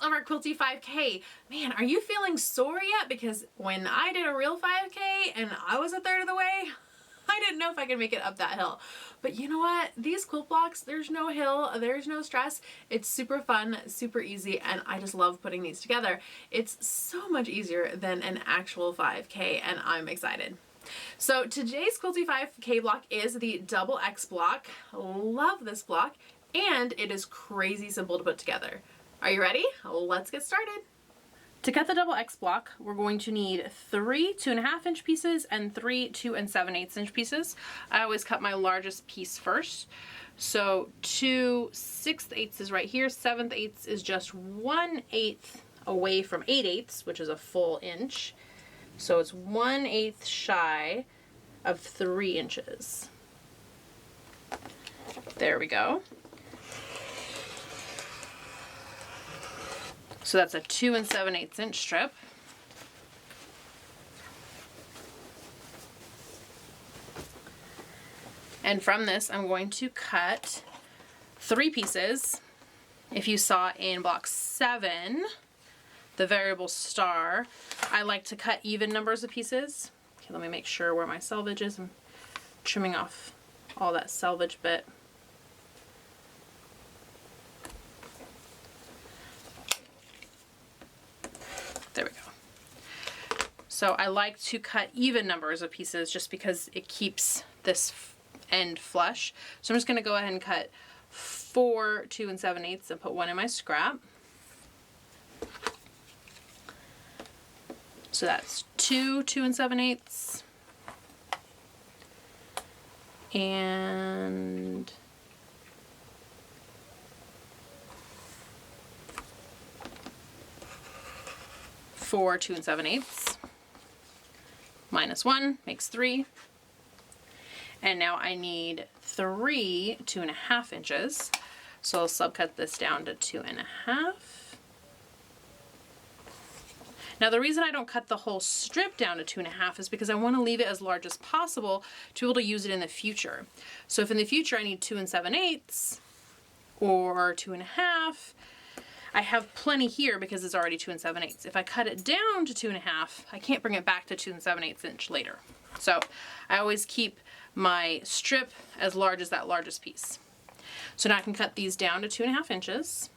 of our Quilty 5K. Man, are you feeling sore yet? Because when I did a real 5K and I was a third of the way, I didn't know if I could make it up that hill. But you know what? These quilt blocks, there's no hill, there's no stress. It's super fun, super easy, and I just love putting these together. It's so much easier than an actual 5K, and I'm excited. So today's Quilty 5K block is the double X block. Love this block, and it is crazy simple to put together. Are you ready? Let's get started. To cut the double X block, we're going to need 3 2.5 inch pieces and 3 2 7/8 inch pieces. I always cut my largest piece first. So 2 6/8 is right here, 7/8 is just 1/8 away from 8/8, which is a full inch. So it's 1/8 shy of 3 inches. There we go. So that's a 2 7/8 inch strip. And from this, I'm going to cut 3 pieces. If you saw in block 7, the variable star, I like to cut even numbers of pieces. Okay, let me make sure where my selvage is. I'm trimming off all that selvage bit. There we go. So I like to cut even numbers of pieces just because it keeps this end flush. So I'm just going to go ahead and cut 4 2 7/8 and put 1 in my scrap. So that's 2 2 7/8 and 4 2 7/8 minus 1 makes 3. And now I need 3 2.5 inches. So I'll subcut this down to 2.5. Now the reason I don't cut the whole strip down to 2.5 is because I want to leave it as large as possible to be able to use it in the future. So if in the future I need 2 7/8 or 2.5, I have plenty here because it's already 2 7/8. If I cut it down to 2.5, I can't bring it back to 2 7/8 inch later. So I always keep my strip as large as that largest piece. So now I can cut these down to 2.5 inches.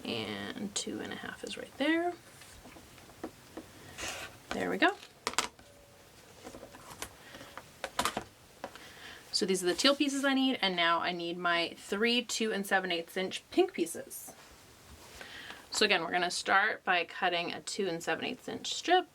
And 2.5 is right there. There we go. So these are the teal pieces I need, and now I need my 3 2 7/8 inch pink pieces. So again, we're going to start by cutting a 2 7/8 inch strip.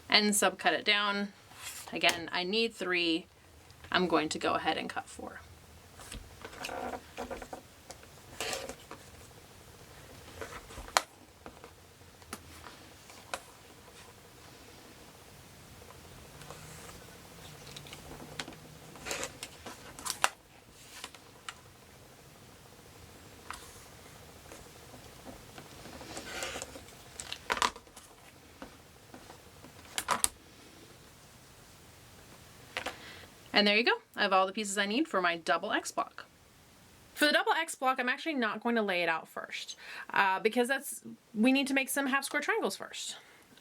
And subcut it down. Again, I need 3. I'm going to go ahead and cut 4. And there you go. I have all the pieces I need for my double X block. For the double X block, I'm actually not going to lay it out first because we need to make some half square triangles first.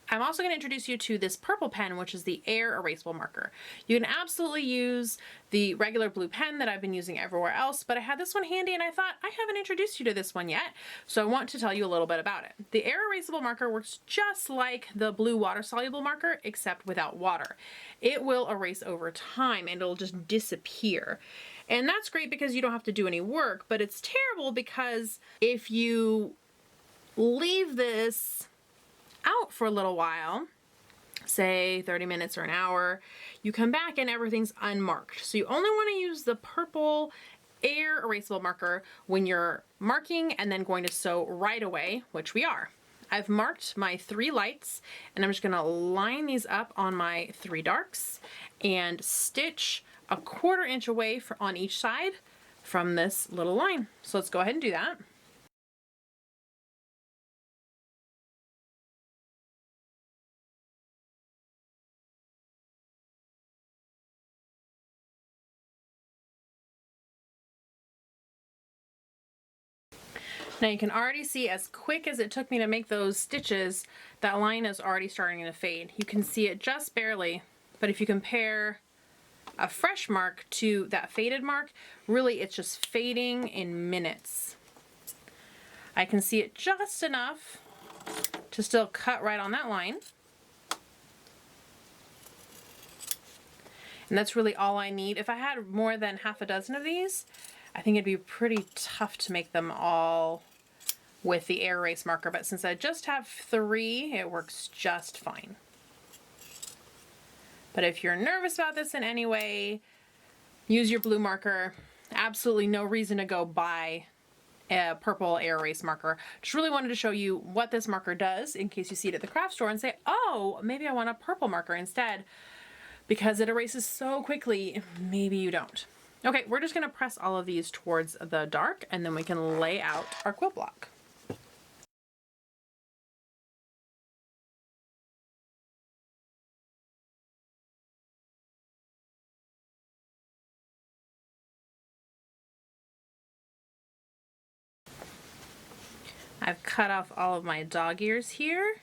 I'm also going to introduce you to this purple pen, which is the Air Erasable Marker. You can absolutely use the regular blue pen that I've been using everywhere else, but I had this one handy and I thought I haven't introduced you to this one yet, so I want to tell you a little bit about it. The Air Erasable Marker works just like the blue water-soluble marker, except without water. It will erase over time and it'll just disappear. And that's great because you don't have to do any work, but it's terrible because if you leave this out for a little while, say 30 minutes or an hour, you come back and everything's unmarked. So you only want to use the purple Air Erasable Marker when you're marking and then going to sew right away, which we are. I've marked my 3 lights, and I'm just gonna line these up on my 3 darks and stitch a 1/4 inch away on each side from this little line. So let's go ahead and do that. Now you can already see, as quick as it took me to make those stitches, that line is already starting to fade. You can see it just barely, but if you compare a fresh mark to that faded mark, really it's just fading in minutes. I can see it just enough to still cut right on that line. And that's really all I need. If I had more than half a dozen of these, I think it'd be pretty tough to make them all with the air erase marker, but since I just have 3, it works just fine. But if you're nervous about this in any way, use your blue marker. Absolutely no reason to go buy a purple air erase marker. Just really wanted to show you what this marker does in case you see it at the craft store and say, oh, maybe I want a purple marker instead. Because it erases so quickly, maybe you don't. Okay, we're just gonna press all of these towards the dark, and then we can lay out our quilt block. I've cut off all of my dog ears here,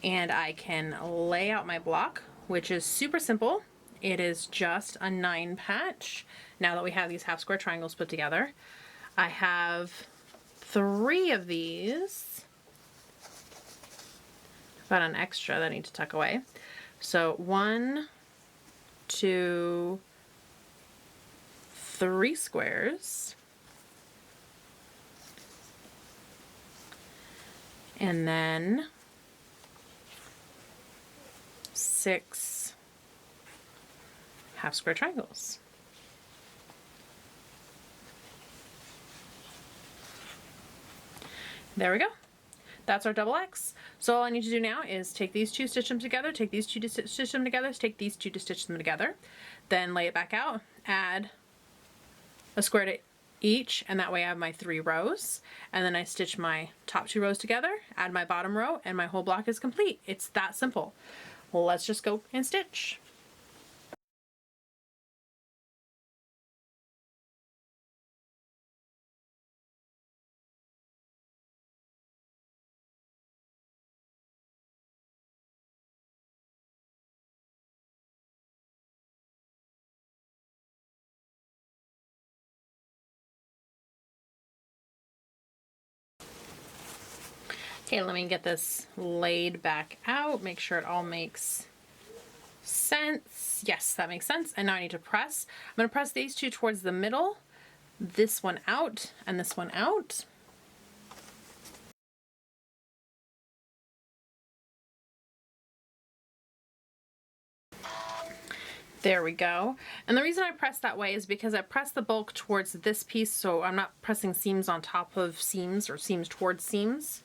and I can lay out my block, which is super simple. It is just a 9 patch. Now that we have these half square triangles put together, I have 3 of these. I've got an extra that I need to tuck away. So 1, 2, 3 squares. And then 6 half square triangles. There we go. That's our double X. So all I need to do now is take these 2, stitch them together, take these 2 to stitch them together, take these 2 to stitch them together, then lay it back out, add a square to each, and that way I have my 3 rows, and then I stitch my top 2 rows together, add my bottom row, and my whole block is complete. It's that simple. Well, let's just go and stitch. Okay, let me get this laid back out, make sure it all makes sense. Yes, that makes sense. And now I need to press. I'm going to press these 2 towards the middle, this one out, and this one out. There we go. And the reason I press that way is because I press the bulk towards this piece, so I'm not pressing seams on top of seams or seams towards seams.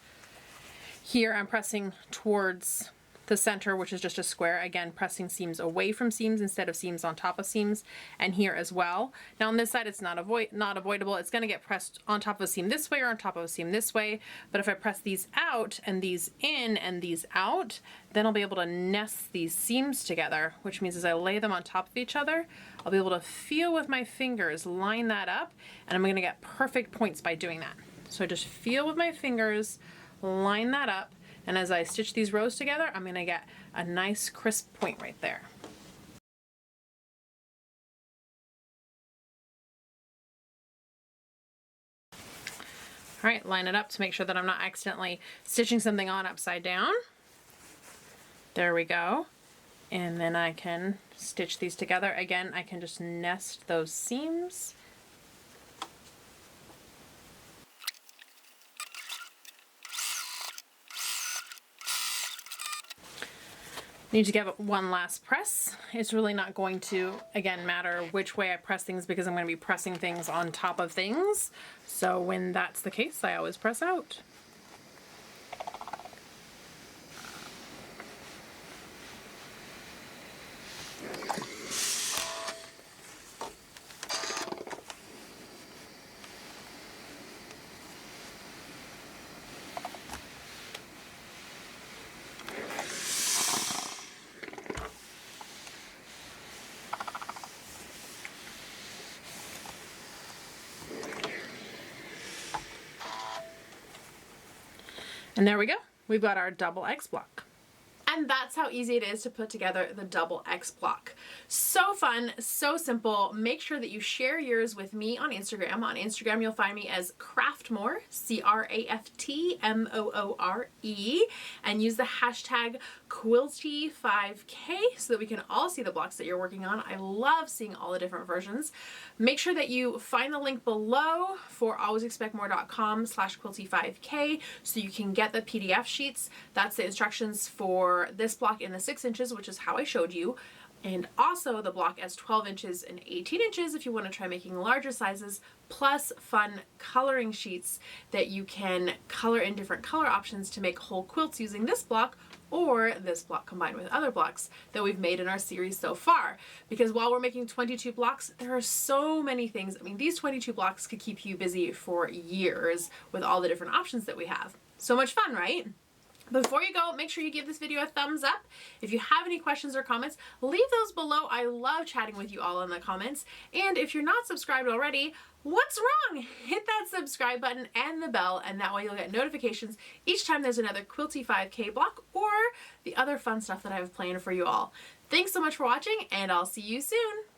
Here I'm pressing towards the center, which is just a square, again pressing seams away from seams instead of seams on top of seams, and here as well. Now on this side it's not avoidable, it's going to get pressed on top of a seam this way or on top of a seam this way, but if I press these out and these in and these out, then I'll be able to nest these seams together, which means as I lay them on top of each other, I'll be able to feel with my fingers, line that up, and I'm going to get perfect points by doing that. So I just feel with my fingers, line that up, and as I stitch these rows together, I'm going to get a nice crisp point right there. All right, line it up to make sure that I'm not accidentally stitching something on upside down. There we go. And then I can stitch these together. Again, I can just nest those seams. Need to give it one last press. It's really not going to, again, matter which way I press things because I'm going to be pressing things on top of things. So when that's the case, I always press out. And there we go. We've got our double X block. And that's how easy it is to put together the double X block. So fun, so simple. Make sure that you share yours with me on Instagram. On Instagram, you'll find me as Craftmoore, CRAFTMOORE, and use the hashtag Quilty5K so that we can all see the blocks that you're working on. I love seeing all the different versions. Make sure that you find the link below for alwaysexpectmore.com/Quilty5K so you can get the PDF sheets. That's the instructions for this block in the 6 inches, which is how I showed you, and also the block as 12 inches and 18 inches if you want to try making larger sizes, plus fun coloring sheets that you can color in different color options to make whole quilts using this block or this block combined with other blocks that we've made in our series so far. Because while we're making 22 blocks, there are so many things. I mean, these 22 blocks could keep you busy for years with all the different options that we have. So much fun, right? Before you go, make sure you give this video a thumbs up. If you have any questions or comments, leave those below. I love chatting with you all in the comments. And if you're not subscribed already, what's wrong? Hit that subscribe button and the bell, and that way you'll get notifications each time there's another Quilty 5K block or the other fun stuff that I have planned for you all. Thanks so much for watching, and I'll see you soon.